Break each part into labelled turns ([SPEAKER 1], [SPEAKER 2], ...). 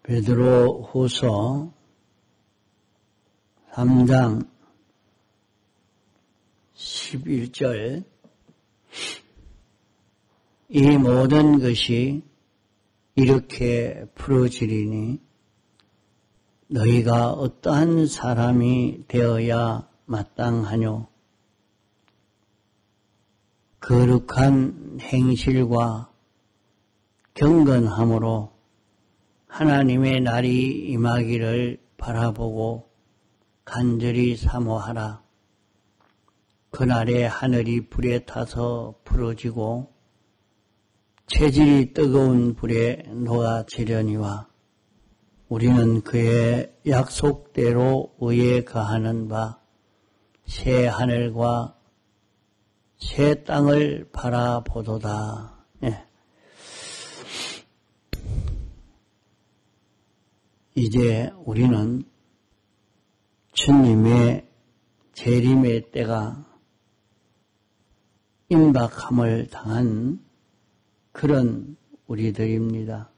[SPEAKER 1] 베드로후서 3장 11절 이 모든 것이 이렇게 풀어지리니 너희가 어떠한 사람이 되어야 마땅하뇨. 거룩한 행실과 경건함으로 하나님의 날이 임하기를 바라보고 간절히 사모하라. 그날에 하늘이 불에 타서 풀어지고 체질이 뜨거운 불에 녹아지려니와 우리는 그의 약속대로 의에 거하는 바 새 하늘과 새 땅을 바라보도다. 네. 이제 우리는 주님의 재림의 때가 임박함을 당한 그런 우리들입니다.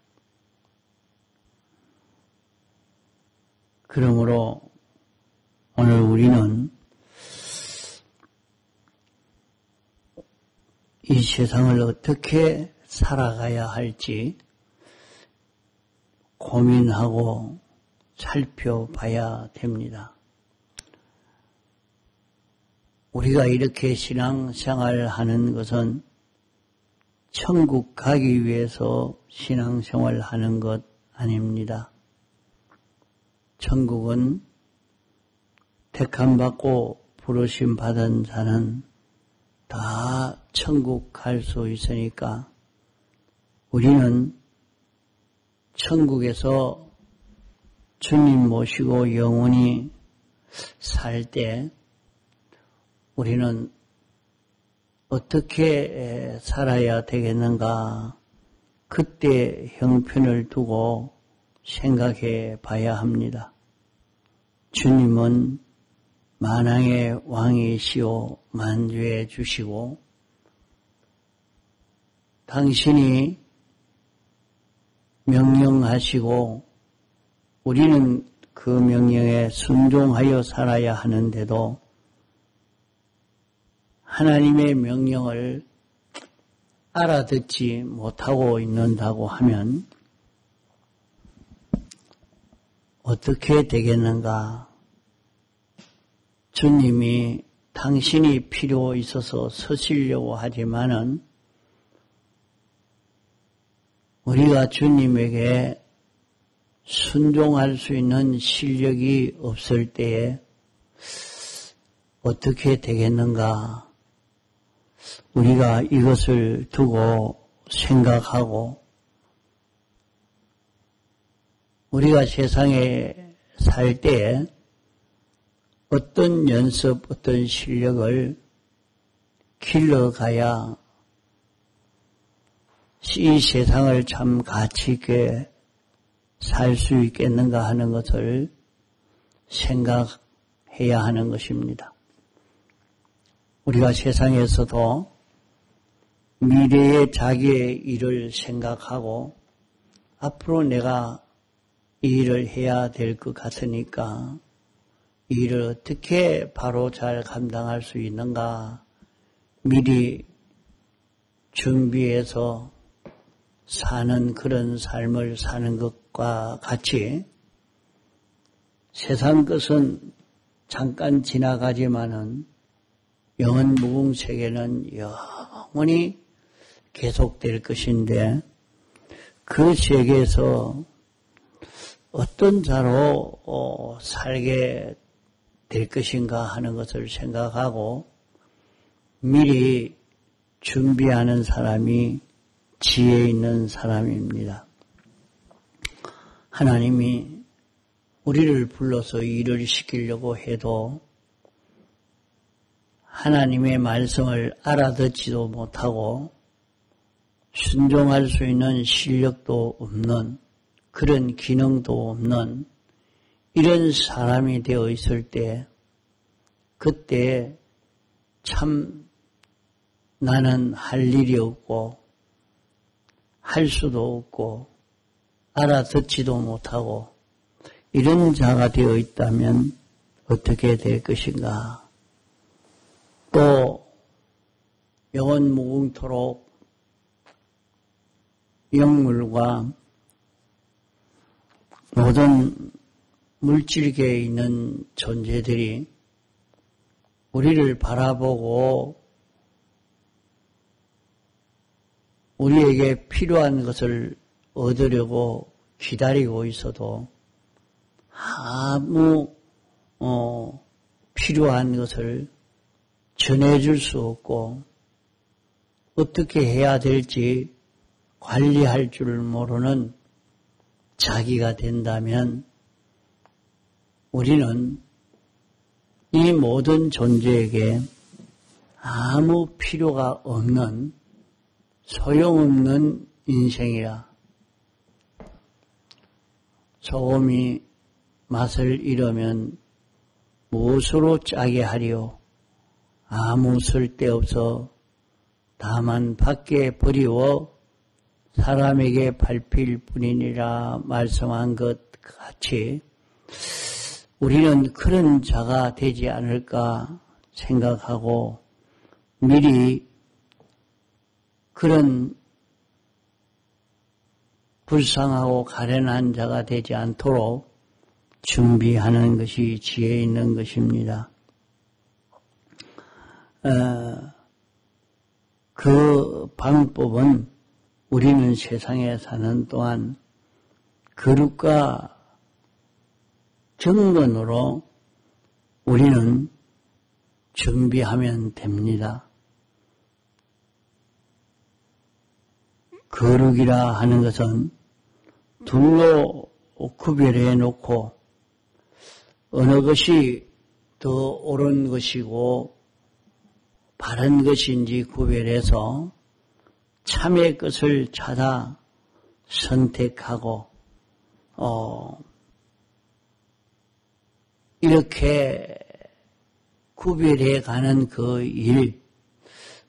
[SPEAKER 1] 그러므로 오늘 우리는 이 세상을 어떻게 살아가야 할지 고민하고 살펴봐야 됩니다. 우리가 이렇게 신앙생활을 하는 것은 천국 가기 위해서 신앙생활을 하는 것 아닙니다. 천국은 택함받고 부르심 받은 자는 다 천국 갈 수 있으니까 우리는 천국에서 주님 모시고 영원히 살 때 우리는 어떻게 살아야 되겠는가? 그때 형편을 두고 생각해 봐야 합니다. 주님은 만왕의 왕이시오 만주해 주시고 당신이 명령하시고 우리는 그 명령에 순종하여 살아야 하는데도 하나님의 명령을 알아듣지 못하고 있는다고 하면 어떻게 되겠는가? 주님이 당신이 필요 있어서 서시려고 하지만은 우리가 주님에게 순종할 수 있는 실력이 없을 때에 어떻게 되겠는가? 우리가 이것을 두고 생각하고 우리가 세상에 살 때에 어떤 연습, 어떤 실력을 길러가야 이 세상을 참 가치 있게 살 수 있겠는가 하는 것을 생각해야 하는 것입니다. 우리가 세상에서도 미래의 자기의 일을 생각하고 앞으로 내가 이 일을 해야 될 것 같으니까 이 일을 어떻게 바로 잘 감당할 수 있는가 미리 준비해서 사는 그런 삶을 사는 것과 같이 세상 것은 잠깐 지나가지만은 영원 무궁 세계는 영원히 계속될 것인데 그 세계에서 어떤 자로 살게 될 것인가 하는 것을 생각하고 미리 준비하는 사람이 지혜 있는 사람입니다. 하나님이 우리를 불러서 일을 시키려고 해도 하나님의 말씀을 알아듣지도 못하고 순종할 수 있는 실력도 없는 그런 기능도 없는 이런 사람이 되어 있을 때 그때 참 나는 할 일이 없고 할 수도 없고 알아듣지도 못하고 이런 자가 되어 있다면 어떻게 될 것인가? 또 영원 무궁토록 영물과 모든 물질계에 있는 존재들이 우리를 바라보고 우리에게 필요한 것을 얻으려고 기다리고 있어도 아무 필요한 것을 전해줄 수 없고 어떻게 해야 될지 관리할 줄 모르는 자기가 된다면 우리는 이 모든 존재에게 아무 필요가 없는 소용없는 인생이라. 소금이 맛을 잃으면 무엇으로 짜게 하리요? 아무 쓸데없어 다만 밖에 버리워 사람에게 밟힐 뿐이니라 말씀한 것 같이 우리는 그런 자가 되지 않을까 생각하고 미리 그런 불쌍하고 가련한 자가 되지 않도록 준비하는 것이 지혜 있는 것입니다. 그 방법은 우리는 세상에 사는 동안 거룩과 정건으로 우리는 준비하면 됩니다. 거룩이라 하는 것은 둘로 구별해 놓고 어느 것이 더 옳은 것이고 바른 것인지 구별해서 참의 것을 찾아 선택하고 이렇게 구별해 가는 그 일,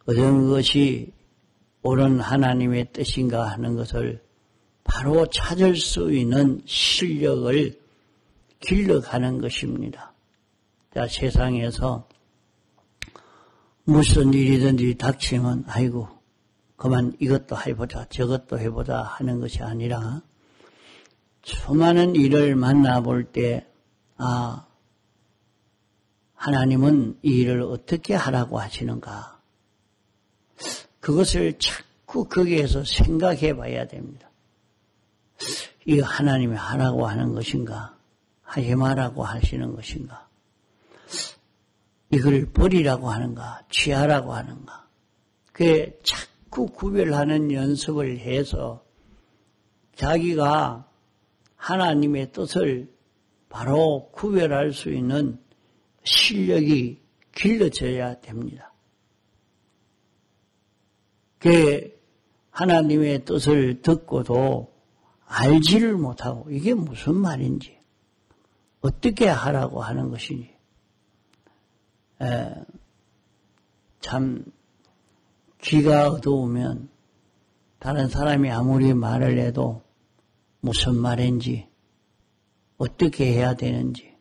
[SPEAKER 1] 어떤 것이 옳은 하나님의 뜻인가 하는 것을 바로 찾을 수 있는 실력을 길러가는 것입니다. 자, 세상에서 무슨 일이든지 닥치면 아이고 그만 이것도 해보자 저것도 해보자 하는 것이 아니라 수많은 일을 만나볼 때 하나님은 이 일을 어떻게 하라고 하시는가 그것을 자꾸 거기에서 생각해 봐야 됩니다. 이거 하나님이 하라고 하는 것인가 하지 말라고 하시는 것인가 이걸 버리라고 하는가 취하라고 하는가 그게 자꾸 구별하는 연습을 해서 자기가 하나님의 뜻을 바로 구별할 수 있는 실력이 길러져야 됩니다. 그 하나님의 뜻을 듣고도 알지를 못하고 이게 무슨 말인지 어떻게 하라고 하는 것이니 참 귀가 어두우면 다른 사람이 아무리 말을 해도 무슨 말인지 어떻게 해야 되는지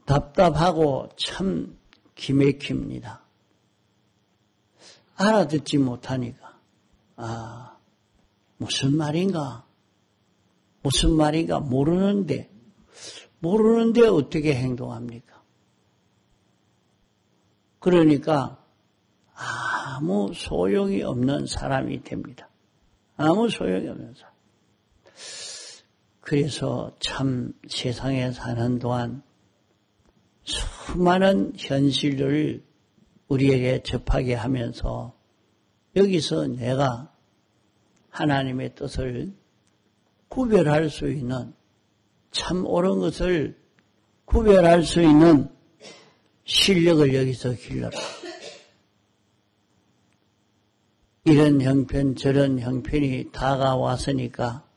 [SPEAKER 1] 답답하고 참 기맥힙니다. 알아듣지 못하니까 무슨 말인가 모르는데 어떻게 행동합니까? 그러니까 아무 소용이 없는 사람이 됩니다. 아무 소용이 없는 사람. 그래서 참 세상에 사는 동안 수많은 현실을 우리에게 접하게 하면서 여기서 내가 하나님의 뜻을 구별할 수 있는 참 옳은 것을 구별할 수 있는 실력을 여기서 길러라. 이런 형편 저런 형편이 다가왔으니까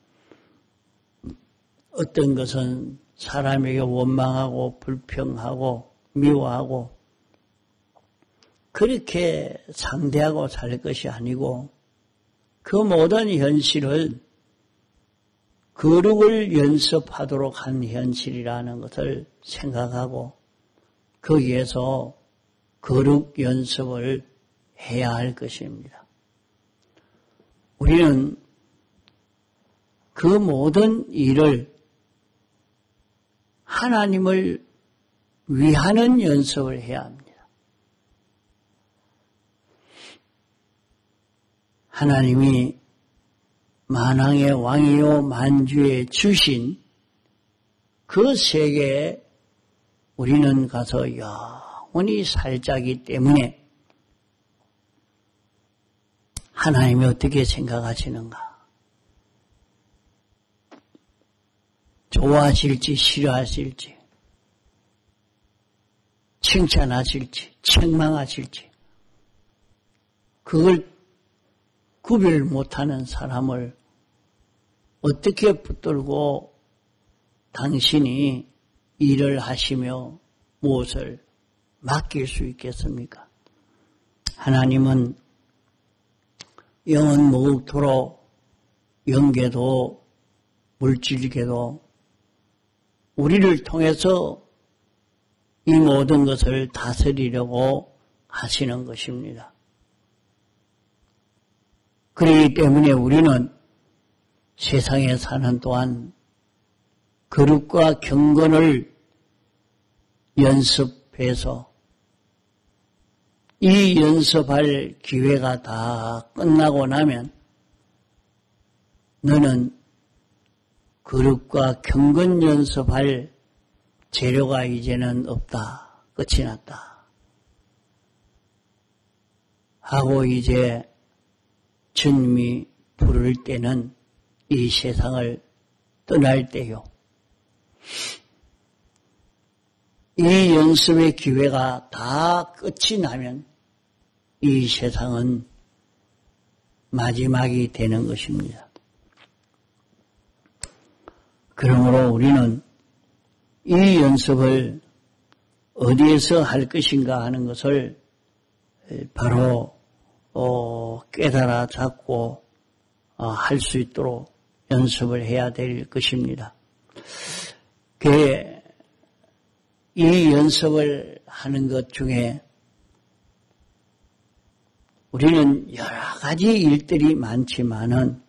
[SPEAKER 1] 어떤 것은 사람에게 원망하고 불평하고 미워하고 그렇게 상대하고 살 것이 아니고 그 모든 현실을 거룩을 연습하도록 한 현실이라는 것을 생각하고 거기에서 거룩 연습을 해야 할 것입니다. 우리는 그 모든 일을 하나님을 위하는 연습을 해야 합니다. 하나님이 만왕의 왕이요 만주의 주신 그 세계에 우리는 가서 영원히 살자기 때문에 하나님이 어떻게 생각하시는가? 좋아하실지 싫어하실지 칭찬하실지 책망하실지 그걸 구별 못하는 사람을 어떻게 붙들고 당신이 일을 하시며 무엇을 맡길 수 있겠습니까? 하나님은 영원 무국토록 영계도 물질계도 우리를 통해서 이 모든 것을 다스리려고 하시는 것입니다. 그렇기 때문에 우리는 세상에 사는 동안 거룩과 경건을 연습해서 이 연습할 기회가 다 끝나고 나면 너는 거룩과 경건 연습할 재료가 이제는 없다. 끝이 났다. 하고 이제 주님이 부를 때는 이 세상을 떠날 때요. 이 연습의 기회가 다 끝이 나면 이 세상은 마지막이 되는 것입니다. 그러므로 우리는 이 연습을 어디에서 할 것인가 하는 것을 바로 깨달아 잡고 할 수 있도록 연습을 해야 될 것입니다. 이 연습을 하는 것 중에 우리는 여러 가지 일들이 많지만은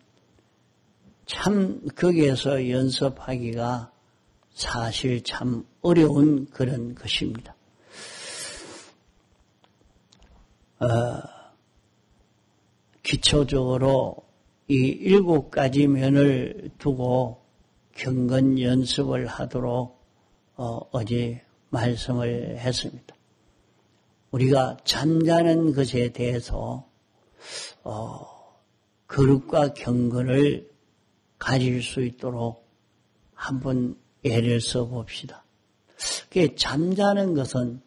[SPEAKER 1] 참 거기에서 연습하기가 사실 참 어려운 그런 것입니다. 기초적으로 이 7가지 면을 두고 경건 연습을 하도록 어제 말씀을 했습니다. 우리가 잠자는 것에 대해서 거룩과 경건을 가질 수 있도록 한번 예를 써봅시다. 잠자는 것은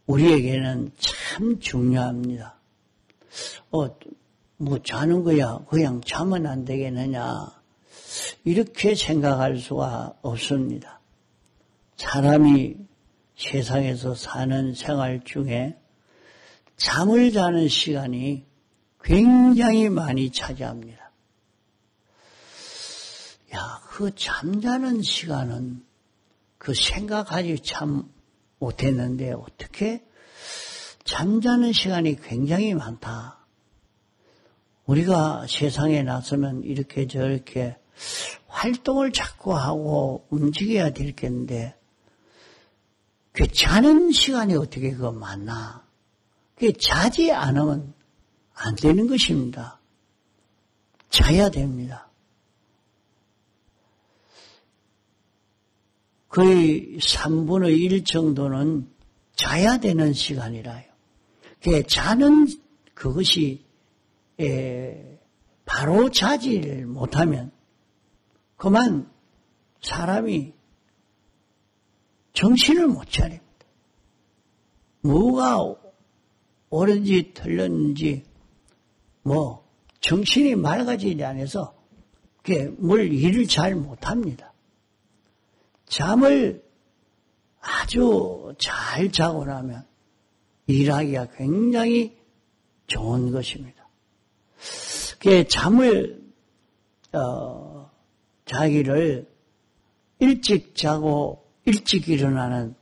[SPEAKER 1] 우리에게는 참 중요합니다. 뭐 자는 거야 그냥 자면 안 되겠느냐 이렇게 생각할 수가 없습니다. 사람이 세상에서 사는 생활 중에 잠을 자는 시간이 굉장히 많이 차지합니다. 그 잠자는 시간은 그 생각하지 참 못했는데 어떻게 잠자는 시간이 굉장히 많다. 우리가 세상에 나서면 이렇게 저렇게 활동을 자꾸 하고 움직여야 될 텐데 그 자는 시간이 어떻게 그거 많나. 자지 않으면 안 되는 것입니다. 자야 됩니다. 거의 3분의 1 정도는 자야 되는 시간이라요. 자는 그것이 바로 자지를 못하면 그만 사람이 정신을 못 차립니다. 뭐가 옳은지 틀렸는지 정신이 맑아지지 않아서 뭘 일을 잘 못합니다. 잠을 아주 잘 자고 나면 일하기가 굉장히 좋은 것입니다. 잠을 자기를 일찍 자고 일찍 일어나는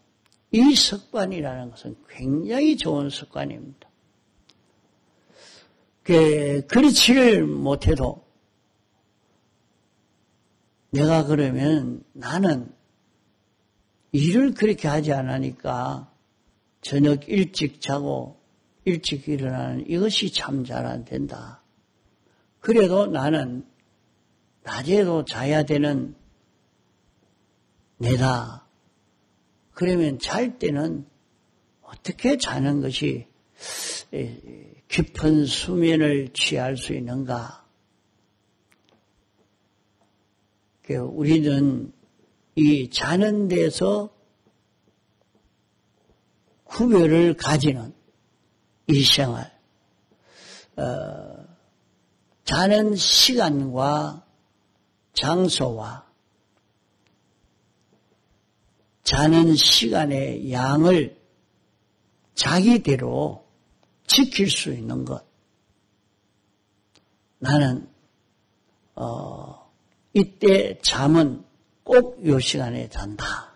[SPEAKER 1] 이 습관이라는 것은 굉장히 좋은 습관입니다. 그렇지를 못해도 내가 그러면 나는 일을 그렇게 하지 않으니까 저녁 일찍 자고 일찍 일어나는 이것이 참 잘 안 된다. 그래도 나는 낮에도 자야 되는 내다. 그러면 잘 때는 어떻게 자는 것이 깊은 수면을 취할 수 있는가? 우리는 이 자는 데서 구별을 가지는 이 생활, 자는 시간과 장소와 자는 시간의 양을 자기대로 지킬 수 있는 것. 나는 이때 잠은 꼭 요 시간에 잔다.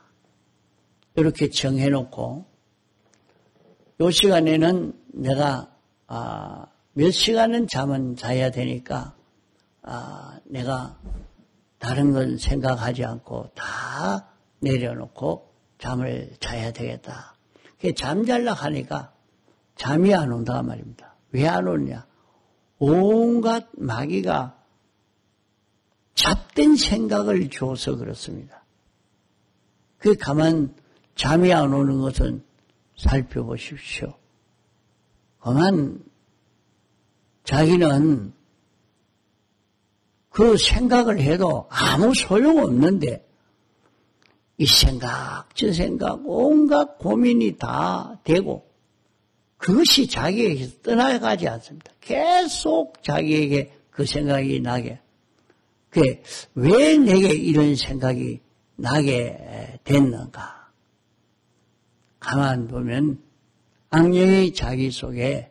[SPEAKER 1] 이렇게 정해놓고 요 시간에는 내가 몇 시간은 잠은 자야 되니까 내가 다른 건 생각하지 않고 다 내려놓고 잠을 자야 되겠다. 잠잘라 하니까 잠이 안 온다 말입니다. 왜 안 오느냐? 온갖 마귀가 잡된 생각을 줘서 그렇습니다. 가만 잠이 안 오는 것은 살펴보십시오. 그만 자기는 그 생각을 해도 아무 소용없는데 이 생각 저 생각 온갖 고민이 다 되고 그것이 자기에게서 떠나가지 않습니다. 계속 자기에게 그 생각이 나게. 왜 내게 이런 생각이 나게 됐는가? 가만 보면 악령이 자기 속에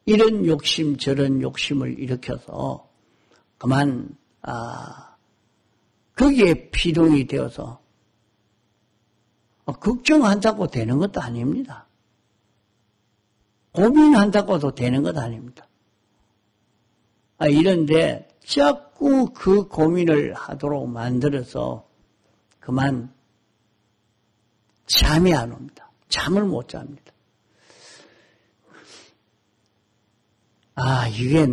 [SPEAKER 1] 이런 욕심 저런 욕심을 일으켜서 그만 거기에 피동이 되어서 걱정한다고 되는 것도 아닙니다. 고민한다고도 되는 것도 아닙니다. 이런데 자꾸 그 고민을 하도록 만들어서 그만 잠이 안 옵니다. 잠을 못 잡니다. 이게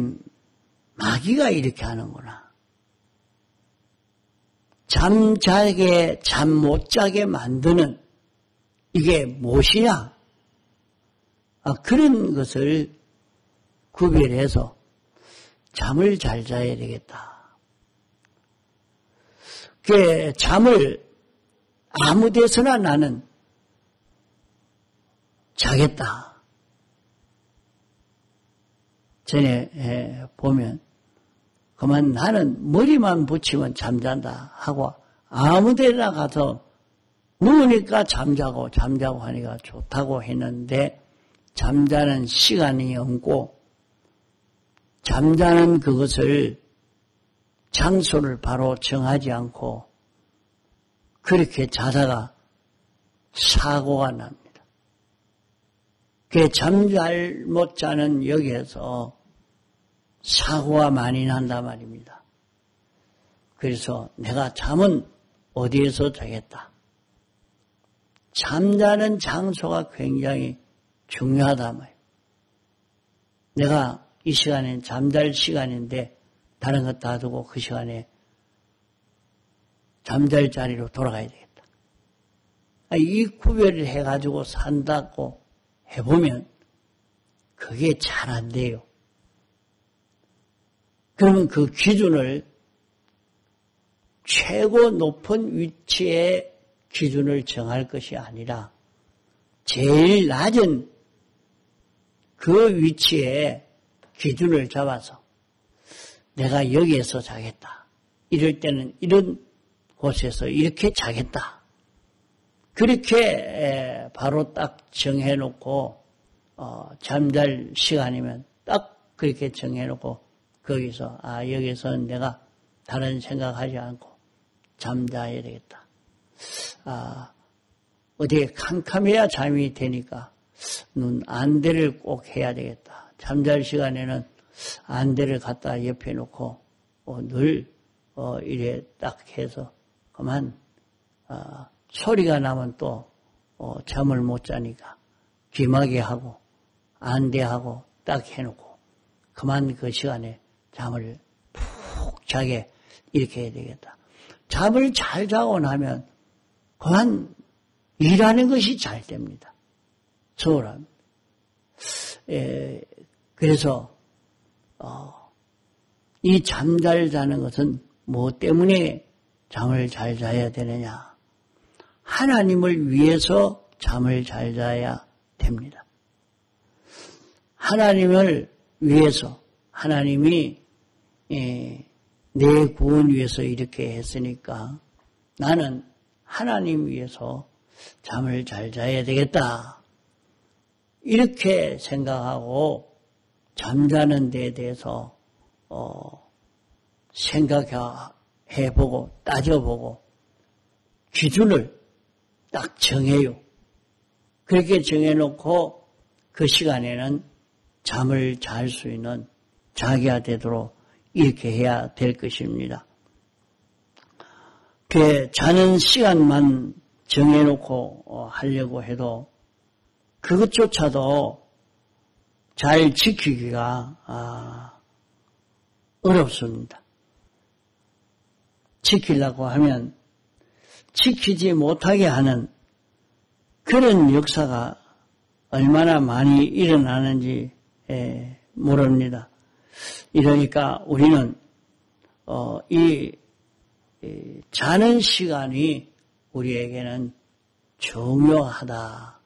[SPEAKER 1] 마귀가 이렇게 하는구나. 잠 못 자게 만드는 이게 무엇이냐? 그런 것을 구별해서 잠을 잘 자야 되겠다. 잠을 아무 데서나 나는 자겠다. 전에 보면 그만 나는 머리만 붙이면 잠잔다 하고 아무 데나 가서 누우니까 잠자고 하니까 좋다고 했는데 잠자는 시간이 없고 잠자는 그것을 장소를 바로 정하지 않고 그렇게 자다가 사고가 납니다. 잠 잘 못 자는 여기에서 사고가 많이 난단 말입니다. 그래서 내가 잠은 어디에서 자겠다. 잠자는 장소가 굉장히 중요하단 말이에요. 내가 이 시간엔 잠잘 시간인데 다른 것 다 두고 그 시간에 잠잘 자리로 돌아가야 되겠다. 이 구별을 해가지고 산다고 해보면 그게 잘 안 돼요. 그러면 그 기준을 최고 높은 위치의 기준을 정할 것이 아니라 제일 낮은 그 위치에 기준을 잡아서 내가 여기에서 자겠다. 이럴 때는 이런 곳에서 이렇게 자겠다. 그렇게 바로 딱 정해놓고 잠잘 시간이면 딱 그렇게 정해놓고 거기서 여기서 내가 다른 생각하지 않고 잠자야 되겠다. 어디에 캄캄해야 잠이 되니까 눈 안대를 꼭 해야 되겠다. 잠잘 시간에는 안대를 갖다 옆에 놓고 늘 이래 딱 해서 그만 소리가 나면 또 잠을 못 자니까 귀마개 하고 안대하고 딱 해놓고 그만 그 시간에 잠을 푹 자게 이렇게 해야 되겠다. 잠을 잘 자고 나면 그만 일하는 것이 잘 됩니다. 소홀합니다. 그래서 이 잠 잘 자는 것은 뭐 때문에 잠을 잘 자야 되느냐? 하나님을 위해서 잠을 잘 자야 됩니다. 하나님을 위해서 하나님이 내 구원 위해서 이렇게 했으니까 나는 하나님 위해서 잠을 잘 자야 되겠다. 이렇게 생각하고 잠자는 데에 대해서 생각해보고 따져보고 기준을 딱 정해요. 그렇게 정해놓고 그 시간에는 잠을 잘 수 있는 자기가 되도록 이렇게 해야 될 것입니다. 그 자는 시간만 정해놓고 하려고 해도 그것조차도 잘 지키기가 어렵습니다. 지키려고 하면 지키지 못하게 하는 그런 역사가 얼마나 많이 일어나는지 모릅니다. 이러니까 우리는 이 자는 시간이 우리에게는 중요하다.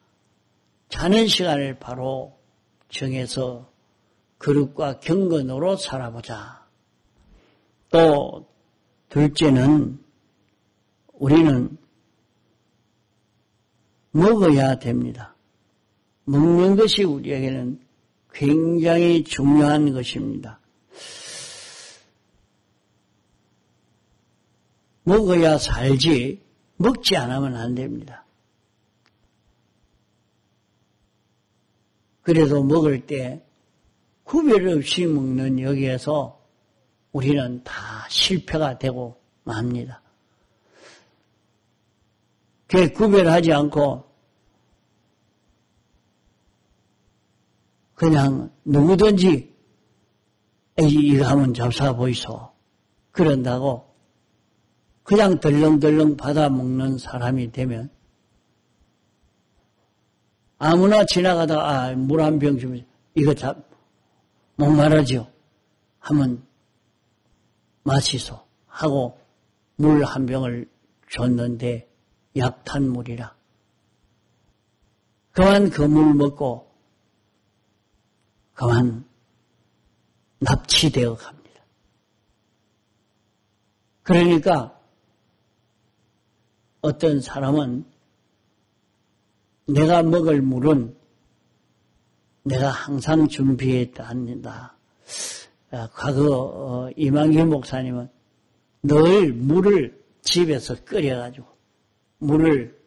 [SPEAKER 1] 자는 시간을 바로 정해서 거룩과 경건으로 살아보자. 또 둘째는 우리는 먹어야 됩니다. 먹는 것이 우리에게는 굉장히 중요한 것입니다. 먹어야 살지 먹지 않으면 안 됩니다. 그래도 먹을 때 구별 없이 먹는 여기에서 우리는 다 실패가 되고 맙니다. 그 구별하지 않고 그냥 누구든지 이거 하면 잡사 보이소 그런다고 그냥 덜렁덜렁 받아 먹는 사람이 되면 아무나 지나가다가 물 한 병 주면 이거 목마르죠 하면 마시소 하고 물 한 병을 줬는데 약탄물이라 그만 그 물 먹고 그만 납치되어 갑니다. 그러니까 어떤 사람은 내가 먹을 물은 내가 항상 준비해 놨다. 과거 이만기 목사님은 늘 물을 집에서 끓여가지고 물을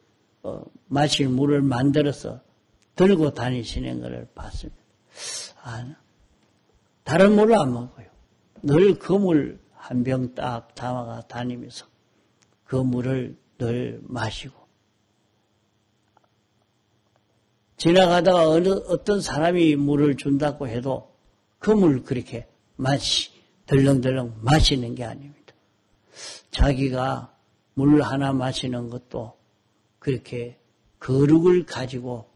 [SPEAKER 1] 마실 물을 만들어서 들고 다니시는 것을 봤습니다. 다른 물을 안 먹어요. 늘 그 물 한 병 딱 담아가 다니면서 그 물을 늘 마시고 지나가다가 어떤 사람이 물을 준다고 해도 그 물 그렇게 덜렁덜렁 마시는 게 아닙니다. 자기가 물 하나 마시는 것도 그렇게 거룩을 가지고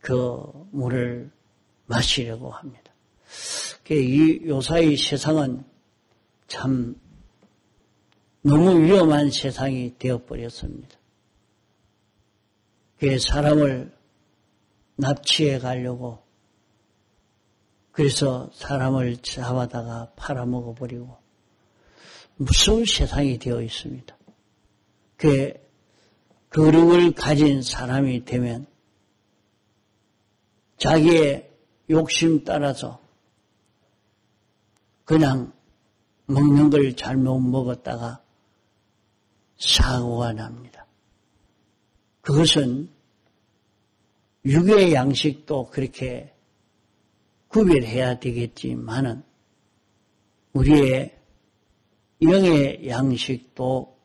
[SPEAKER 1] 그 물을 마시려고 합니다. 요사이 세상은 참 너무 위험한 세상이 되어버렸습니다. 사람을 납치해 가려고 그래서 사람을 잡아다가 팔아먹어버리고 무서운 세상이 되어 있습니다. 거룩을 가진 사람이 되면 자기의 욕심 따라서 그냥 먹는 걸 잘못 먹었다가 사고가 납니다. 그것은 육의 양식도 그렇게 구별해야 되겠지만은 우리의 영의 양식도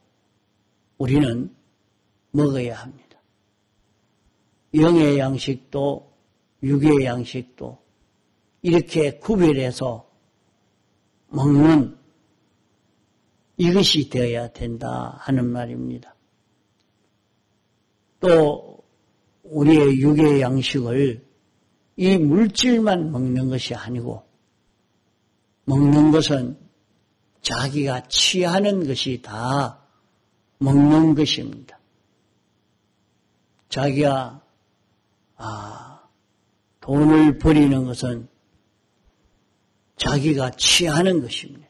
[SPEAKER 1] 우리는 먹어야 합니다. 영의 양식도 육의 양식도 이렇게 구별해서 먹는 이것이 되어야 된다 하는 말입니다. 또 우리의 육의 양식을 이 물질만 먹는 것이 아니고 먹는 것은 자기가 취하는 것이 다 먹는 것입니다. 자기가 돈을 버리는 것은 자기가 취하는 것입니다.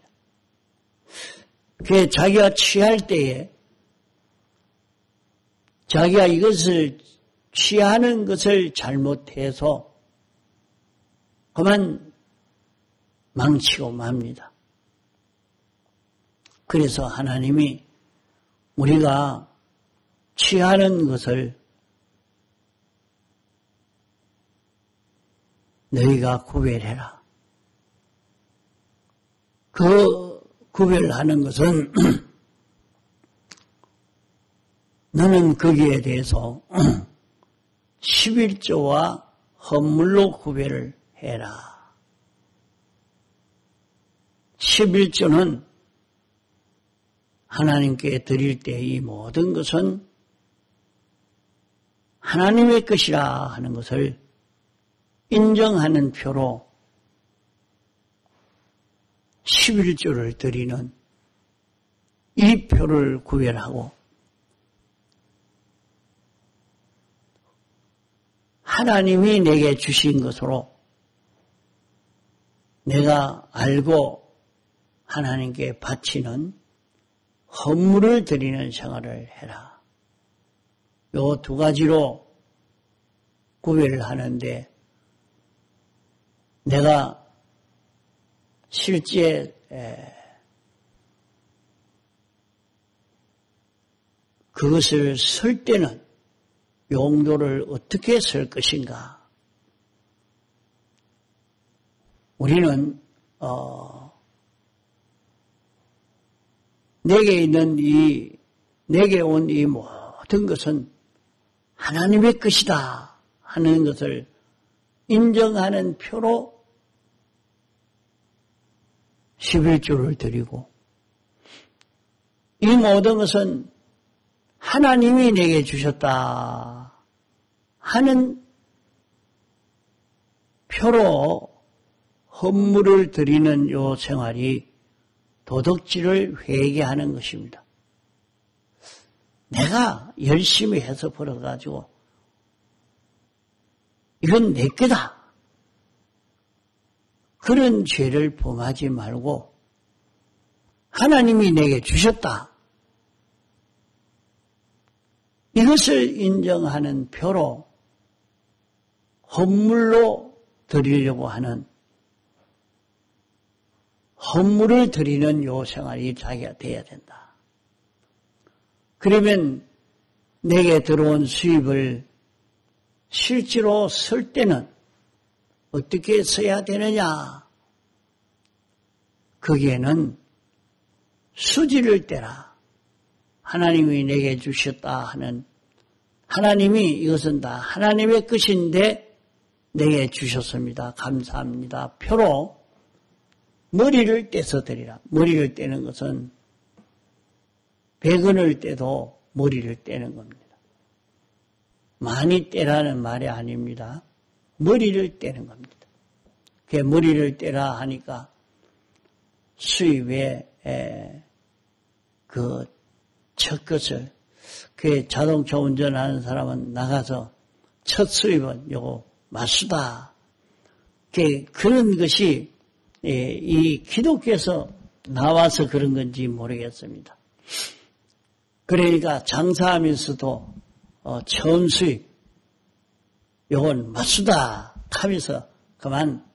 [SPEAKER 1] 그 자기가 취할 때에 자기가 이것을 취하는 것을 잘못해서 그만 망치고 맙니다. 그래서 하나님이 우리가 취하는 것을 너희가 구별해라. 그 구별하는 것은 너는 거기에 대해서 11조와 헌물로 구별을 해라. 11조는 하나님께 드릴 때 이 모든 것은 하나님의 것이라 하는 것을 인정하는 표로 11조를 드리는 이 표를 구별하고 하나님이 내게 주신 것으로 내가 알고 하나님께 바치는 헌물을 드리는 생활을 해라. 요 두 가지로 구별을 하는데 내가 실제 그것을 쓸 때는 용도를 어떻게 쓸 것인가? 우리는 내게 온 이 모든 것은 하나님의 것이다 하는 것을 인정하는 표로 11조를 드리고 이 모든 것은 하나님이 내게 주셨다 하는 표로 헌물을 드리는 요 생활이 도덕질을 회개하는 것입니다. 내가 열심히 해서 벌어가지고 이건 내 거다. 그런 죄를 범하지 말고 하나님이 내게 주셨다. 이것을 인정하는 표로 헌물로 드리려고 하는 헌물을 드리는 요 생활이 자기가 돼야 된다. 그러면 내게 들어온 수입을 실제로 쓸 때는 어떻게 써야 되느냐? 거기에는 수지를 떼라. 하나님이 내게 주셨다 하는 하나님이 이것은 다 하나님의 것인데 내게 주셨습니다. 감사합니다. 표로 머리를 떼서 드리라. 머리를 떼는 것은 백원을 떼도 머리를 떼는 겁니다. 많이 떼라는 말이 아닙니다. 머리를 떼는 겁니다. 그 머리를 떼라 하니까 수입에 그 첫 것을 그 자동차 운전하는 사람은 나가서 첫 수입은 요거 맞수다. 그런 것이 이 기독교에서 나와서 그런 건지 모르겠습니다. 그러니까 장사하면서도 처음 수입 요건 맞수다 하면서 그만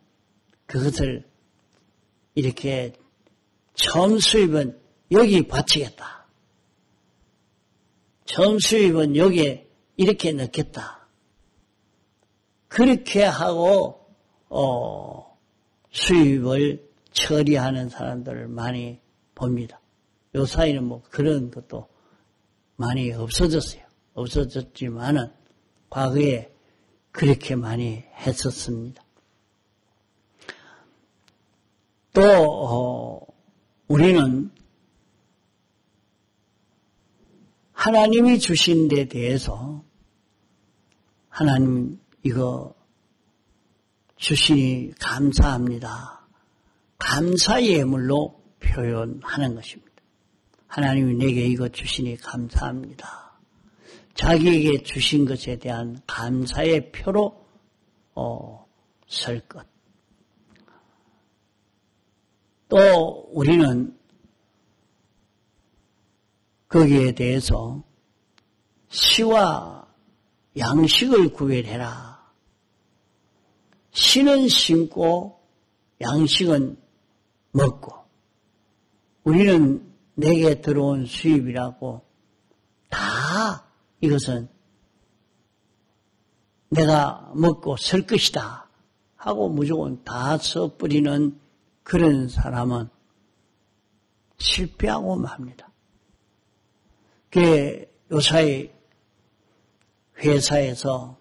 [SPEAKER 1] 그것을 이렇게 처음 수입은 여기 바치겠다. 처음 수입은 여기에 이렇게 넣겠다. 그렇게 하고 수입을 처리하는 사람들을 많이 봅니다. 요사이는 뭐 그런 것도 많이 없어졌어요. 없어졌지만은 과거에 그렇게 많이 했었습니다. 또 우리는 하나님이 주신 데 대해서 하나님 이거 주시니 감사합니다. 감사 예물로 표현하는 것입니다. 하나님이 내게 이거 주시니 감사합니다. 자기에게 주신 것에 대한 감사의 표로 설 것. 또 우리는 거기에 대해서 시와 양식을 구별해라. 시는 심고 양식은 먹고 우리는 내게 들어온 수입이라고 다 이것은 내가 먹고 쓸 것이다 하고 무조건 다 써버리는 그런 사람은 실패하고 맙니다. 그게 요사이 회사에서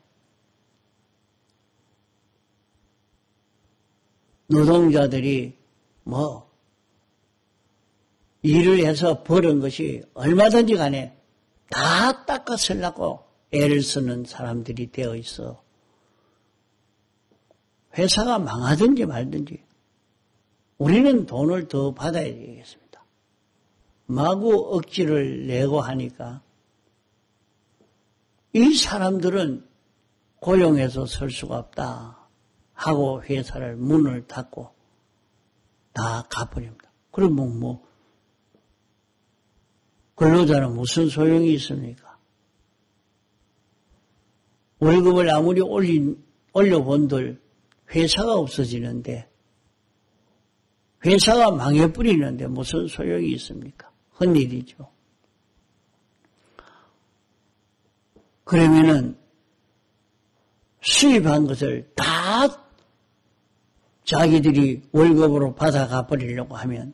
[SPEAKER 1] 노동자들이 일을 해서 벌은 것이 얼마든지 간에 다 닦아 쓰려고 애를 쓰는 사람들이 되어 있어. 회사가 망하든지 말든지 우리는 돈을 더 받아야 되겠습니다. 마구 억지를 내고 하니까 이 사람들은 고용해서 설 수가 없다 하고 회사를 문을 닫고 다 가버립니다. 그러면 근로자는 무슨 소용이 있습니까? 월급을 아무리 올려본들 회사가 없어지는데 회사가 망해버리는데 무슨 소용이 있습니까? 헛일이죠. 그러면은 수입한 것을 다 자기들이 월급으로 받아가 버리려고 하면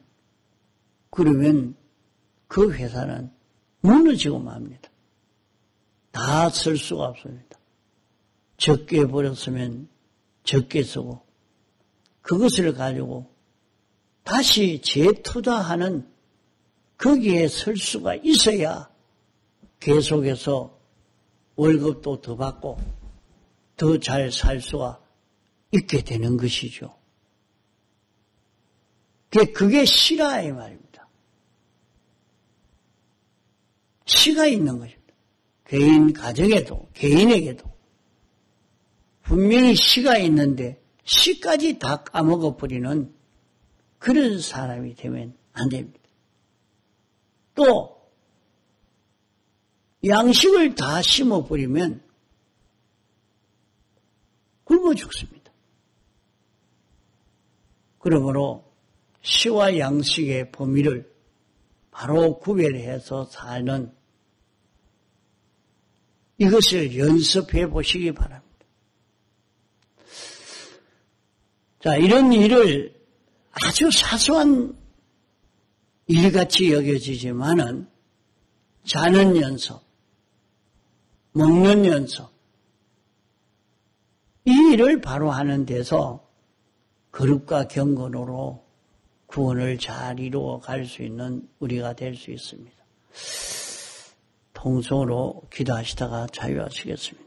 [SPEAKER 1] 그러면 그 회사는 무너지고 맙니다. 다 쓸 수가 없습니다. 적게 벌었으면 적게 쓰고 그것을 가지고 다시 재투자하는 거기에 설 수가 있어야 계속해서 월급도 더 받고 더 잘 살 수가 있게 되는 것이죠. 그게 시라 이 말입니다. 시가 있는 것입니다. 개인 가정에도 개인에게도 분명히 시가 있는데 시까지 다 까먹어버리는 그런 사람이 되면 안 됩니다. 또 양식을 다 심어버리면 굶어 죽습니다. 그러므로 시와 양식의 범위를 바로 구별해서 사는 이것을 연습해 보시기 바랍니다. 자, 이런 일을 아주 사소한 일같이 여겨지지만은 자는 연습, 먹는 연습, 이 일을 바로 하는 데서 거룩과 경건으로 구원을 잘 이루어 갈 수 있는 우리가 될 수 있습니다. 통성으로 기도하시다가 자유하시겠습니다.